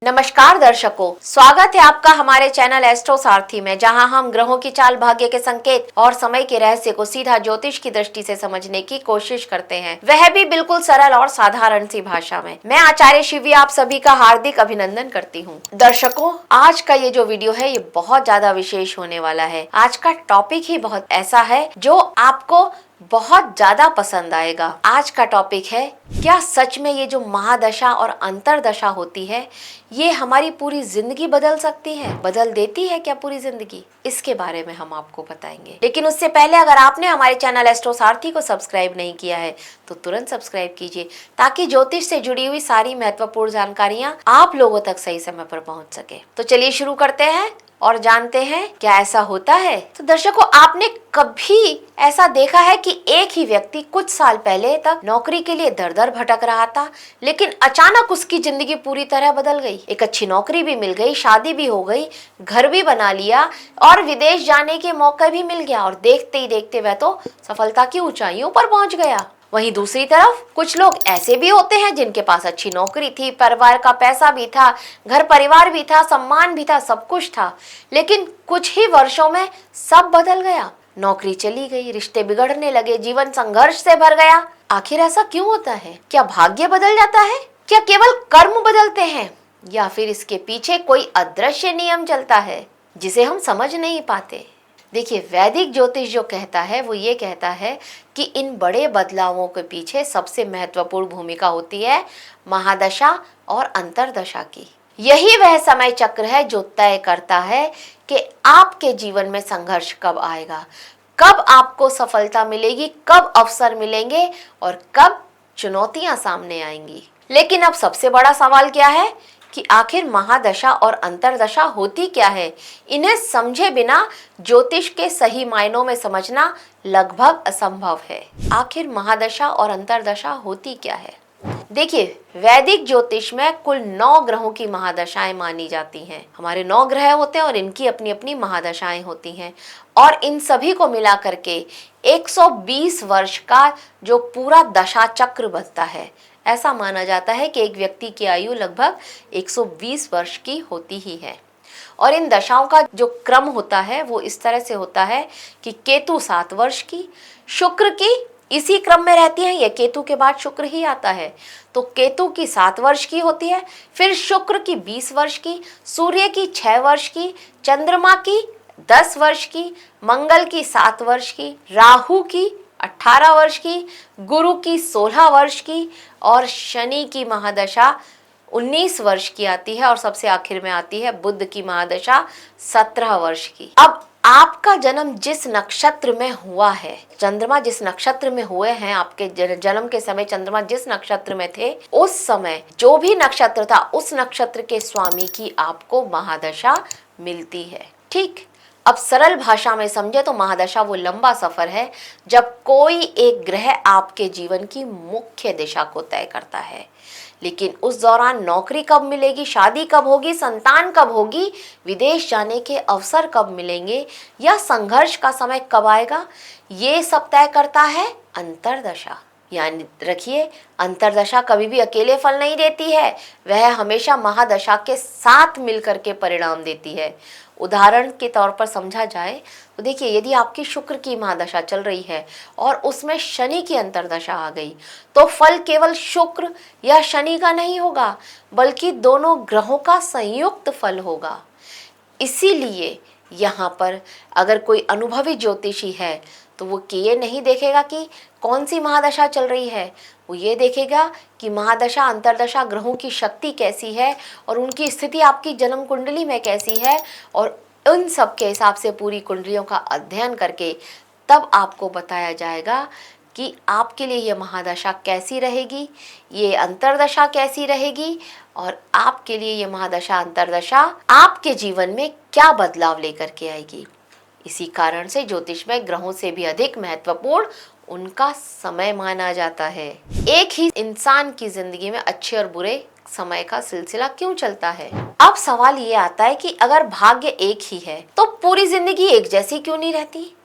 नमस्कार दर्शकों, स्वागत है आपका हमारे चैनल एस्ट्रो सारथी में, जहां हम ग्रहों की चाल, भाग्य के संकेत और समय के रहस्य को सीधा ज्योतिष की दृष्टि से समझने की कोशिश करते हैं, वह भी बिल्कुल सरल और साधारण सी भाषा में। मैं आचार्य शिवी आप सभी का हार्दिक अभिनंदन करती हूं। दर्शकों, आज का ये जो वीडियो है ये बहुत ज्यादा विशेष होने वाला है। आज का टॉपिक ही बहुत ऐसा है जो आपको बहुत ज्यादा पसंद आएगा। आज का टॉपिक है, क्या सच में ये जो महादशा और अंतरदशा होती है ये हमारी पूरी जिंदगी बदल सकती है, बदल देती है क्या पूरी जिंदगी? इसके बारे में हम आपको बताएंगे। लेकिन उससे पहले अगर आपने हमारे चैनल एस्ट्रो सारथी को सब्सक्राइब नहीं किया है तो तुरंत सब्सक्राइब कीजिए, ताकि ज्योतिष से जुड़ी हुई सारी महत्वपूर्ण जानकारियां आप लोगों तक सही समय पर पहुंच सके। तो चलिए शुरू करते हैं और जानते हैं क्या ऐसा होता है। तो दर्शकों, आपने कभी ऐसा देखा है कि एक ही व्यक्ति कुछ साल पहले तक नौकरी के लिए दर दर भटक रहा था, लेकिन अचानक उसकी जिंदगी पूरी तरह बदल गई। एक अच्छी नौकरी भी मिल गई, शादी भी हो गई, घर भी बना लिया और विदेश जाने के मौका भी मिल गया, और देखते ही देखते वह तो सफलता की ऊंचाइयों पर पहुंच गया। वहीं दूसरी तरफ कुछ लोग ऐसे भी होते हैं जिनके पास अच्छी नौकरी थी, परिवार का पैसा भी था, घर परिवार भी था, सम्मान भी था, सब कुछ था, लेकिन कुछ ही वर्षों में सब बदल गया। नौकरी चली गई, रिश्ते बिगड़ने लगे, जीवन संघर्ष से भर गया। आखिर ऐसा क्यों होता है? क्या भाग्य बदल जाता है? क्या केवल कर्म बदलते हैं, या फिर इसके पीछे कोई अदृश्य नियम चलता है जिसे हम समझ नहीं पाते? देखिए, वैदिक ज्योतिष जो कहता है वो ये कहता है कि इन बड़े बदलावों के पीछे सबसे महत्वपूर्ण भूमिका होती है महादशा और अंतरदशा की। यही वह समय चक्र है जो तय करता है कि आपके जीवन में संघर्ष कब आएगा, कब आपको सफलता मिलेगी, कब अवसर मिलेंगे और कब चुनौतियां सामने आएंगी। लेकिन अब सबसे बड़ा सवाल क्या है कि आखिर महादशा और अंतरदशा होती क्या है? इन्हें समझे बिना ज्योतिष के सही मायनों में समझना लगभग असंभव है। आखिर महादशा और अंतरदशा होती क्या है? देखिए, वैदिक ज्योतिष में कुल 9 ग्रहों की महादशाएं मानी जाती हैं। हमारे 9 ग्रह होते हैं और इनकी अपनी अपनी महादशाएं होती हैं, और इन सभी को मिला करके 120 वर्ष का जो पूरा दशा चक्र बनता है। ऐसा माना जाता है कि एक व्यक्ति की आयु लगभग 120 वर्ष की होती ही है। और इन दशाओं का जो क्रम होता है वो इस तरह से होता है कि केतु 7 वर्ष की, शुक्र की इसी क्रम में रहती है, ये केतु के बाद शुक्र ही आता है, तो केतु की 7 वर्ष की होती है, फिर शुक्र की 20 वर्ष की, सूर्य की 6 वर्ष की, चंद्रमा की 10 वर्ष की, मंगल की 7 वर्ष की, राहु की 18 वर्ष की, गुरु की 16 वर्ष की, और शनि की महादशा 19 वर्ष की आती है, और सबसे आखिर में आती है बुध की महादशा 17 वर्ष की। अब आपका जन्म जिस नक्षत्र में हुआ है, चंद्रमा जिस नक्षत्र में हुए हैं, आपके जन्म के समय चंद्रमा जिस नक्षत्र में थे, उस समय जो भी नक्षत्र था उस नक्षत्र के स्वामी की आपको महादशा मिलती है। ठीक, अब सरल भाषा में समझे तो महादशा वो लंबा सफर है जब कोई एक ग्रह आपके जीवन की मुख्य दिशा को तय करता है। लेकिन उस दौरान नौकरी कब मिलेगी, शादी कब होगी, संतान कब होगी, विदेश जाने के अवसर कब मिलेंगे, या संघर्ष का समय कब आएगा, ये सब तय करता है अंतरदशा। यानी रखिए, अंतरदशा कभी भी अकेले फल नहीं देती है, वह हमेशा महादशा के साथ मिलकर के परिणाम देती है। उदाहरण के तौर पर समझा जाए तो देखिए, यदि आपकी शुक्र की महादशा चल रही है और उसमें शनि की अंतरदशा आ गई, तो फल केवल शुक्र या शनि का नहीं होगा, बल्कि दोनों ग्रहों का संयुक्त फल होगा। इसीलिए यहाँ पर अगर कोई अनुभवी ज्योतिषी है तो वो ये नहीं देखेगा कि कौन सी महादशा चल रही है, वो ये देखेगा कि महादशा अंतरदशा ग्रहों की शक्ति कैसी है और उनकी स्थिति आपकी जन्म कुंडली में कैसी है, और उन सब के हिसाब से पूरी कुंडलियों का अध्ययन करके तब आपको बताया जाएगा कि आपके लिए ये महादशा कैसी रहेगी, ये अंतरदशा कैसी रहेगी, और आपके लिए ये महादशा अंतरदशा आपके जीवन में क्या बदलाव लेकर के आएगी। इसी कारण से ज्योतिष में ग्रहों से भी अधिक महत्वपूर्ण उनका समय माना जाता है। एक ही इंसान की जिंदगी में अच्छे और बुरे समय का सिलसिला क्यों चलता है? अब सवाल ये आता है कि अगर भाग्य एक ही है तो पूरी जिंदगी एक जैसी क्यों नहीं रहती?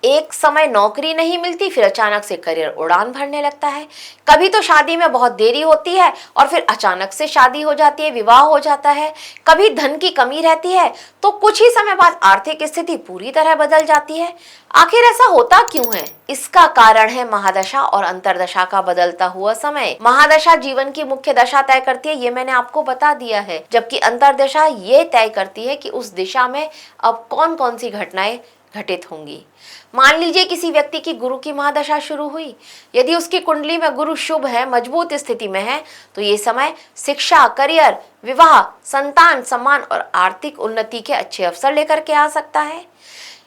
एक समय नौकरी नहीं मिलती, फिर अचानक से करियर उड़ान भरने लगता है। कभी तो शादी में बहुत देरी होती है और फिर अचानक से शादी हो जाती है, विवाह हो जाता है। कभी धन की कमी रहती है तो कुछ ही समय बाद आर्थिक स्थिति पूरी तरह बदल जाती है। आखिर ऐसा होता क्यों है? इसका कारण है महादशा और अंतरदशा का बदलता हुआ समय। महादशा जीवन की मुख्य दशा तय करती है, ये मैंने आपको बता दिया है, जबकि अंतरदशा ये तय करती है कि उस दिशा में अब कौन कौन सी घटनाएं घटित होंगी। मान लीजिए किसी व्यक्ति की गुरु की महादशा शुरू हुई। यदि उसकी कुंडली में गुरु शुभ है, मजबूत स्थिति में है, तो ये समय शिक्षा, करियर, विवाह, संतान, सम्मान और आर्थिक उन्नति के अच्छे अवसर लेकर के आ सकता है।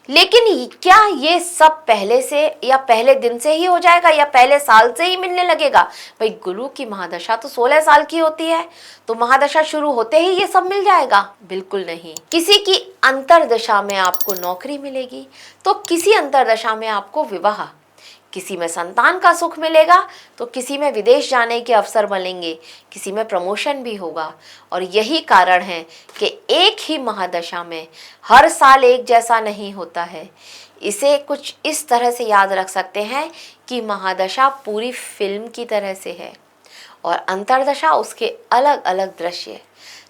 लेकिन क्या ये सब पहले से या पहले दिन से ही हो जाएगा या पहले साल से ही मिलने लगेगा? भाई गुरु की महादशा तो 16 साल की होती है, तो महादशा शुरू होते ही ये सब मिल जाएगा? बिल्कुल नहीं। किसी की अंतरदशा में आपको नौकरी मिलेगी, तो किसी अंतरदशा में आपको विवाह, किसी में संतान का सुख मिलेगा, तो किसी में विदेश जाने के अवसर मिलेंगे, किसी में प्रमोशन भी होगा। और यही कारण है कि एक ही महादशा में हर साल एक जैसा नहीं होता है। इसे कुछ इस तरह से याद रख सकते हैं कि महादशा पूरी फिल्म की तरह से है और अंतरदशा उसके अलग अलग दृश्य।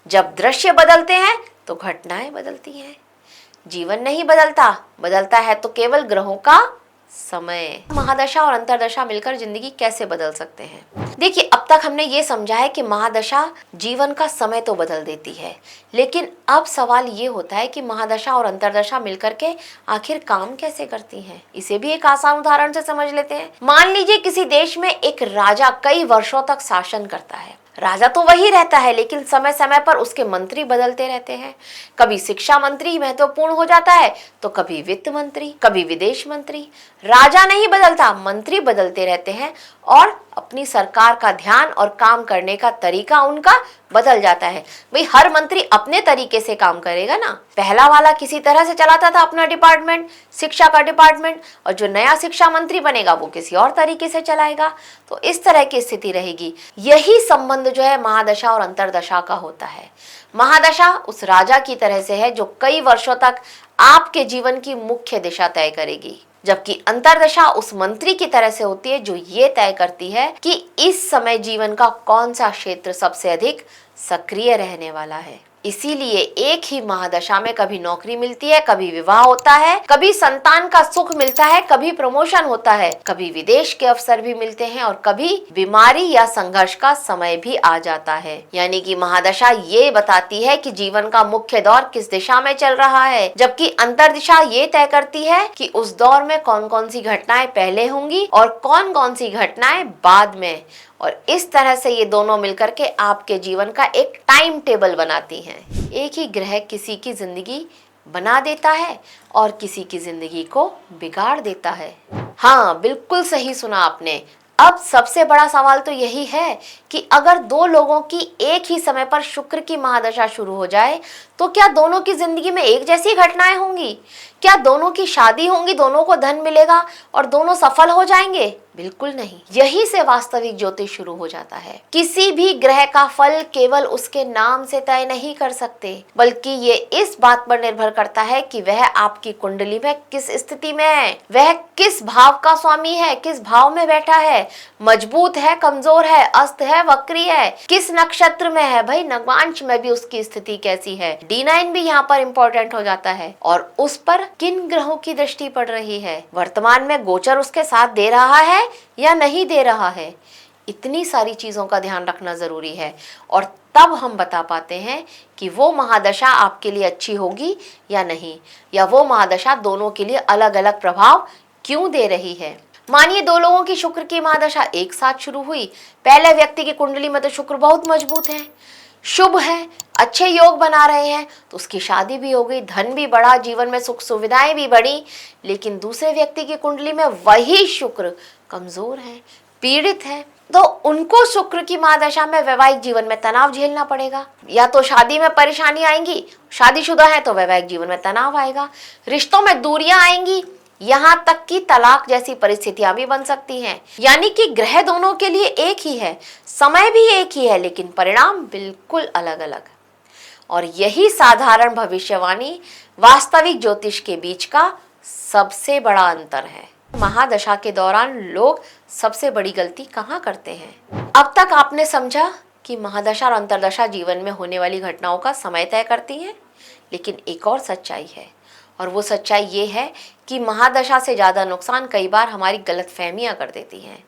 जब दृश्य बदलते हैं तो घटनाएं बदलती हैं। जीवन नहीं बदलता, बदलता है तो केवल ग्रहों का समय। महादशा और अंतरदशा मिलकर जिंदगी कैसे बदल सकते हैं? देखिए, अब तक हमने ये समझा है कि महादशा जीवन का समय तो बदल देती है, लेकिन अब सवाल ये होता है कि महादशा और अंतरदशा मिलकर के आखिर काम कैसे करती हैं। इसे भी एक आसान उदाहरण से समझ लेते हैं। मान लीजिए किसी देश में एक राजा कई वर्षों तक शासन करता है। राजा तो वही रहता है, लेकिन समय समय पर उसके मंत्री बदलते रहते हैं। कभी शिक्षा मंत्री महत्वपूर्ण हो जाता है, तो कभी वित्त मंत्री, कभी विदेश मंत्री। राजा नहीं बदलता, मंत्री बदलते रहते हैं और अपनी सरकार का ध्यान और काम करने का तरीका उनका बदल जाता है। भाई हर मंत्री अपने तरीके से काम करेगा ना। पहला वाला किसी तरह से चलाता था अपना डिपार्टमेंट, शिक्षा का डिपार्टमेंट, और जो नया शिक्षा मंत्री बनेगा वो किसी और तरीके से चलाएगा। तो इस तरह की स्थिति रहेगी। यही संबंध जो है महादशा और अंतरदशा का होता है। महादशा उस राजा की तरह से है जो कई वर्षों तक आपके जीवन की मुख्य दिशा तय करेगी, जबकि अंतरदशा उस मंत्री की तरह से होती है जो ये तय करती है कि इस समय जीवन का कौन सा क्षेत्र सबसे अधिक सक्रिय रहने वाला है। इसीलिए एक ही महादशा में कभी नौकरी मिलती है, कभी विवाह होता है, कभी संतान का सुख मिलता है, कभी प्रमोशन होता है, कभी विदेश के अवसर भी मिलते हैं और कभी बीमारी या संघर्ष का समय भी आ जाता है। यानी कि महादशा ये बताती है कि जीवन का मुख्य दौर किस दिशा में चल रहा है, जबकि अंतरदिशा ये तय करती है कि उस दौर में कौन कौन सी घटनाएं पहले होंगी और कौन कौन सी घटनाएं बाद में। और इस तरह से ये दोनों मिलकर के आपके जीवन का एक टाइम टेबल बनाती हैं। एक ही ग्रह किसी की जिंदगी बना देता है और किसी की जिंदगी को बिगाड़ देता है। हाँ, बिल्कुल सही सुना आपने। अब सबसे बड़ा सवाल तो यही है कि अगर दो लोगों की एक ही समय पर शुक्र की महादशा शुरू हो जाए तो क्या दोनों की जिंदगी में एक जैसी घटनाएं होंगी? क्या दोनों की शादी होंगी, दोनों को धन मिलेगा और दोनों सफल हो जाएंगे? बिल्कुल नहीं। यही से वास्तविक ज्योतिष शुरू हो जाता है। किसी भी ग्रह का फल केवल उसके नाम से तय नहीं कर सकते, बल्कि ये इस बात पर निर्भर करता है कि वह आपकी कुंडली में किस स्थिति में है, वह किस भाव का स्वामी है, किस भाव में बैठा है, मजबूत है, कमजोर है, अस्त है, वक्री है, किस नक्षत्र में है, भाई नवांश में भी उसकी स्थिति कैसी है। D9 भी यहाँ पर इंपॉर्टेंट हो जाता है और उस पर किन ग्रहों की दृष्टि पड़ रही है, वर्तमान में गोचर उसके साथ दे रहा है या नहीं दे रहा है। इतनी सारी चीजों का ध्यान रखना जरूरी है और तब हम बता पाते हैं कि वो महादशा आपके लिए अच्छी होगी या नहीं, या वो महादशा दोनों के लिए अलग अलग प्रभाव क्यों दे रही है। मानिए दो लोगों की शुक्र की महादशा एक साथ शुरू हुई। पहले व्यक्ति की कुंडली में तो शुक्र बहुत मजबूत है, शुभ है, अच्छे योग बना रहे हैं, तो उसकी शादी भी हो गई, धन भी बढ़ा, जीवन में सुख सुविधाएं भी बढ़ी। लेकिन दूसरे व्यक्ति की कुंडली में वही शुक्र कमजोर है, पीड़ित है, तो उनको शुक्र की महादशा में वैवाहिक जीवन में तनाव झेलना पड़ेगा। या तो शादी में परेशानी आएंगी, शादीशुदा है तो वैवाहिक जीवन में तनाव आएगा, रिश्तों में दूरियां आएंगी, यहाँ तक कि तलाक जैसी परिस्थितियां भी बन सकती हैं। यानी कि ग्रह दोनों के लिए एक ही है, समय भी एक ही है, लेकिन परिणाम बिल्कुल अलग अलग। और यही साधारण भविष्यवाणी वास्तविक ज्योतिष के बीच का सबसे बड़ा अंतर है। महादशा के दौरान लोग सबसे बड़ी गलती कहाँ करते हैं? अब तक आपने समझा कि महादशा और अंतर्दशा जीवन में होने वाली घटनाओं का समय तय करती हैं, लेकिन एक और सच्चाई है, और वो सच्चाई ये है कि महादशा से ज़्यादा नुकसान कई बार हमारी गलतफहमियां कर देती हैं।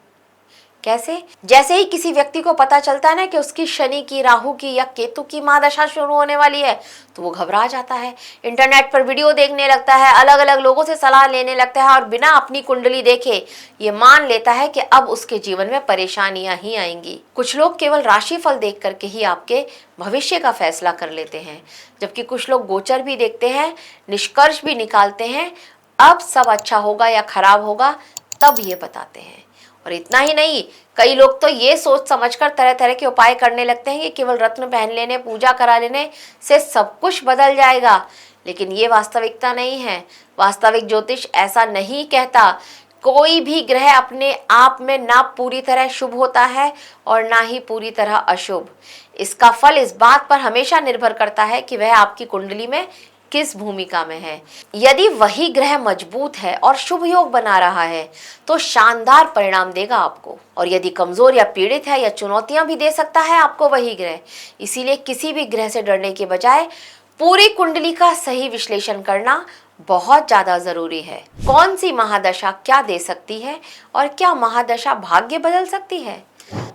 कैसे? जैसे ही किसी व्यक्ति को पता चलता है ना कि उसकी शनि की, राहु की या केतु की महादशा शुरू होने वाली है, तो वो घबरा जाता है, इंटरनेट पर वीडियो देखने लगता है, अलग अलग लोगों से सलाह लेने लगता है और बिना अपनी कुंडली देखे ये मान लेता है कि अब उसके जीवन में परेशानियां ही आएंगी। कुछ लोग केवल राशिफल देख करके ही आपके भविष्य का फैसला कर लेते हैं, जबकि कुछ लोग गोचर भी देखते हैं, निष्कर्ष भी निकालते हैं, अब सब अच्छा होगा या खराब होगा तब ये बताते हैं। और इतना ही नहीं, कई लोग तो ये सोच समझकर तरह तरह के उपाय करने लगते हैं कि केवल रत्न पहन लेने, पूजा करा लेने से सब कुछ बदल जाएगा, लेकिन ये वास्तविकता नहीं है। वास्तविक ज्योतिष ऐसा नहीं कहता। कोई भी ग्रह अपने आप में ना पूरी तरह शुभ होता है और ना ही पूरी तरह अशुभ। इसका फल इस बात पर हमेशा निर्भर करता है कि वह आपकी कुंडली में किस भूमिका में है। यदि वही ग्रह मजबूत है और शुभ योग बना रहा है तो शानदार परिणाम देगा आपको, और यदि कमजोर या पीड़ित है या चुनौतियां भी दे सकता है आपको वही ग्रह। इसीलिए किसी भी ग्रह से डरने के बजाय पूरी कुंडली का सही विश्लेषण करना बहुत ज्यादा जरूरी है। कौन सी महादशा क्या दे सकती है और क्या महादशा भाग्य बदल सकती है?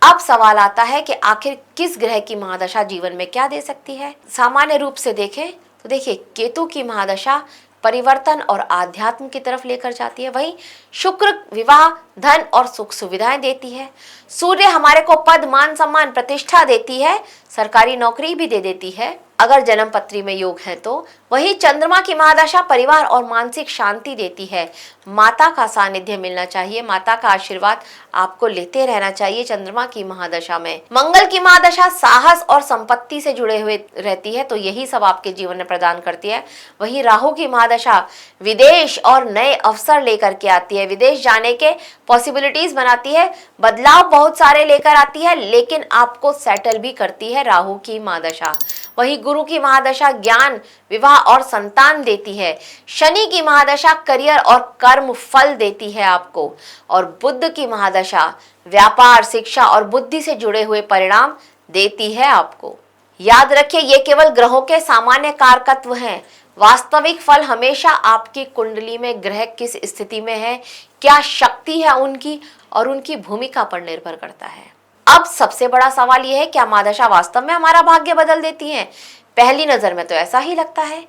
अब सवाल आता है कि आखिर किस ग्रह की महादशा जीवन में क्या दे सकती है। सामान्य रूप से देखें तो देखिए, केतु की महादशा परिवर्तन और आध्यात्म की तरफ लेकर जाती है। वहीं शुक्र विवाह, धन और सुख सुविधाएं देती है। सूर्य हमारे को पद, मान, सम्मान, प्रतिष्ठा देती है, सरकारी नौकरी भी दे देती है अगर जन्म पत्री में योग है तो। वही चंद्रमा की महादशा परिवार और मानसिक शांति देती है। माता का सानिध्य मिलना चाहिए, माता का आशीर्वाद आपको लेते रहना चाहिए चंद्रमा की महादशा में। मंगल की महादशा साहस और संपत्ति से जुड़े हुए रहती है, तो यही सब आपके जीवन में प्रदान करती है। वही राहु की महादशा विदेश और नए अवसर लेकर के आती है, विदेश जाने के पॉसिबिलिटीज बनाती है, बदलाव बहुत सारे लेकर आती है, लेकिन आपको सेटल भी करती है राहु की महादशा। वही गुरु की महादशा ज्ञान, विवाह और संतान देती है। शनि की महादशा करियर और कर्म फल देती है आपको, और बुध की महादशा व्यापार, शिक्षा और बुद्धि से जुड़े हुए परिणाम देती है आपको। याद रखिए, ये केवल ग्रहों के सामान्य कारकत्व हैं। वास्तविक फल हमेशा आपकी कुंडली में ग्रह किस स्थिति में है, क्या शक्ति है उनकी, और उनकी भूमिका पर निर्भर करता है। अब सबसे बड़ा सवाल यह है, क्या महादशा वास्तव में हमारा भाग्य बदल देती है? पहली नजर में तो ऐसा ही लगता है।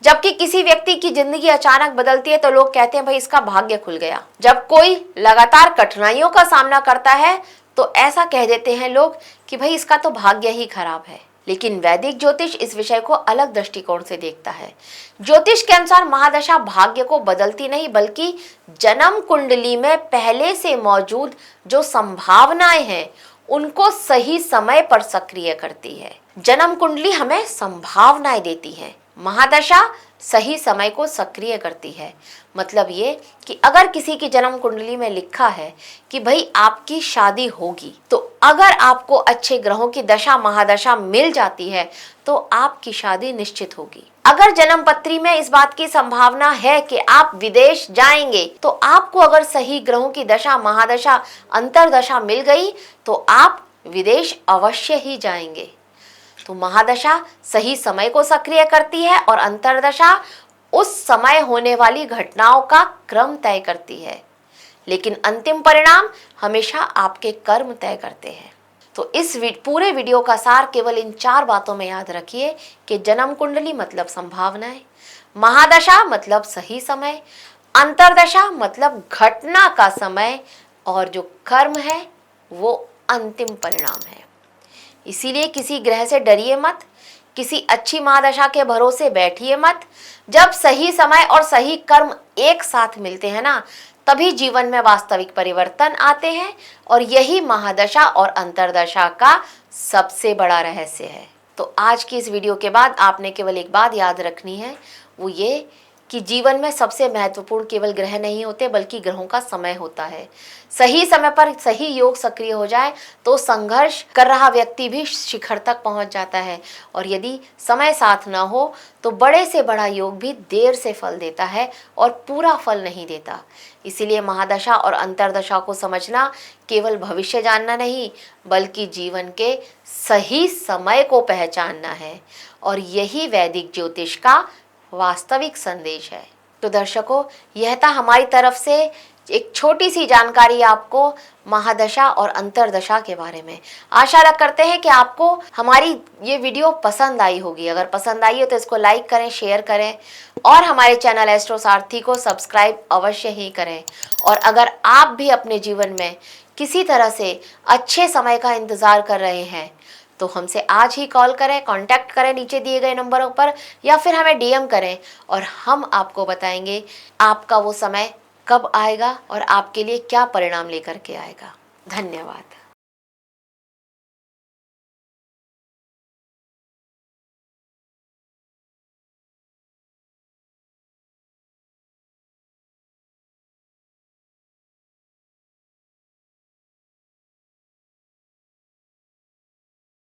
जबकि किसी व्यक्ति की जिंदगी अचानक बदलती है तो लोग कहते हैं भाई इसका भाग्य खुल गया। जब कोई लगातार कठिनाइयों का सामना करता है तो ऐसा कह देते हैं लोग कि भाई इसका तो भाग्य ही खराब है। लेकिन वैदिक ज्योतिष इस विषय को अलग दृष्टिकोण से देखता है। ज्योतिष के अनुसार महादशा भाग्य को बदलती नहीं, बल्कि जन्म कुंडली में पहले से मौजूद जो संभावनाएं हैं उनको सही समय पर सक्रिय करती है। जन्म कुंडली हमें संभावनाएं देती है, महादशा सही समय को सक्रिय करती है। मतलब ये कि अगर किसी की जन्म कुंडली में लिखा है कि भाई आपकी शादी होगी, तो अगर आपको अच्छे ग्रहों की दशा महादशा मिल जाती है तो आपकी शादी निश्चित होगी। अगर जन्म पत्री में इस बात की संभावना है कि आप विदेश जाएंगे, तो आपको अगर सही ग्रहों की दशा महादशा अंतरदशा मिल गई तो आप विदेश अवश्य ही जाएंगे। तो महादशा सही समय को सक्रिय करती है और अंतरदशा उस समय होने वाली घटनाओं का क्रम तय करती है, लेकिन अंतिम परिणाम हमेशा आपके कर्म तय करते हैं। तो इस पूरे वीडियो का सार केवल इन 4 बातों में याद रखिए कि जन्म कुंडली मतलब संभावनाएं, महादशा मतलब सही समय, अंतरदशा मतलब घटना का समय, और जो कर्म है वो अंतिम परिणाम है। इसीलिए किसी ग्रह से डरिए मत, किसी अच्छी महादशा के भरोसे बैठिए मत। जब सही समय और सही कर्म एक साथ मिलते हैं ना, तभी जीवन में वास्तविक परिवर्तन आते हैं, और यही महादशा और अंतरदशा का सबसे बड़ा रहस्य है। तो आज की इस वीडियो के बाद आपने केवल एक बात याद रखनी है, वो ये कि जीवन में सबसे महत्वपूर्ण केवल ग्रह नहीं होते बल्कि ग्रहों का समय होता है। सही समय पर सही योग सक्रिय हो जाए तो संघर्ष कर रहा व्यक्ति भी शिखर तक पहुंच जाता है, और यदि समय साथ न हो तो बड़े से बड़ा योग भी देर से फल देता है और पूरा फल नहीं देता। इसीलिए महादशा और अंतर्दशा को समझना केवल भविष्य जानना नहीं बल्कि जीवन के सही समय को पहचानना है, और यही वैदिक ज्योतिष का वास्तविक संदेश है। तो दर्शकों, यह था हमारी तरफ से एक छोटी सी जानकारी आपको महादशा और अंतर्दशा के बारे में। आशा करते हैं कि आपको हमारी ये वीडियो पसंद आई होगी। अगर पसंद आई हो तो इसको लाइक करें, शेयर करें और हमारे चैनल एस्ट्रो सारथी को सब्सक्राइब अवश्य ही करें। और अगर आप भी अपने जीवन में किसी तरह से अच्छे समय का इंतज़ार कर रहे हैं तो हमसे आज ही कॉल करें, कांटेक्ट करें नीचे दिए गए नंबरों पर, या फिर हमें डीएम करें और हम आपको बताएंगे आपका वो समय कब आएगा और आपके लिए क्या परिणाम लेकर के आएगा। धन्यवाद।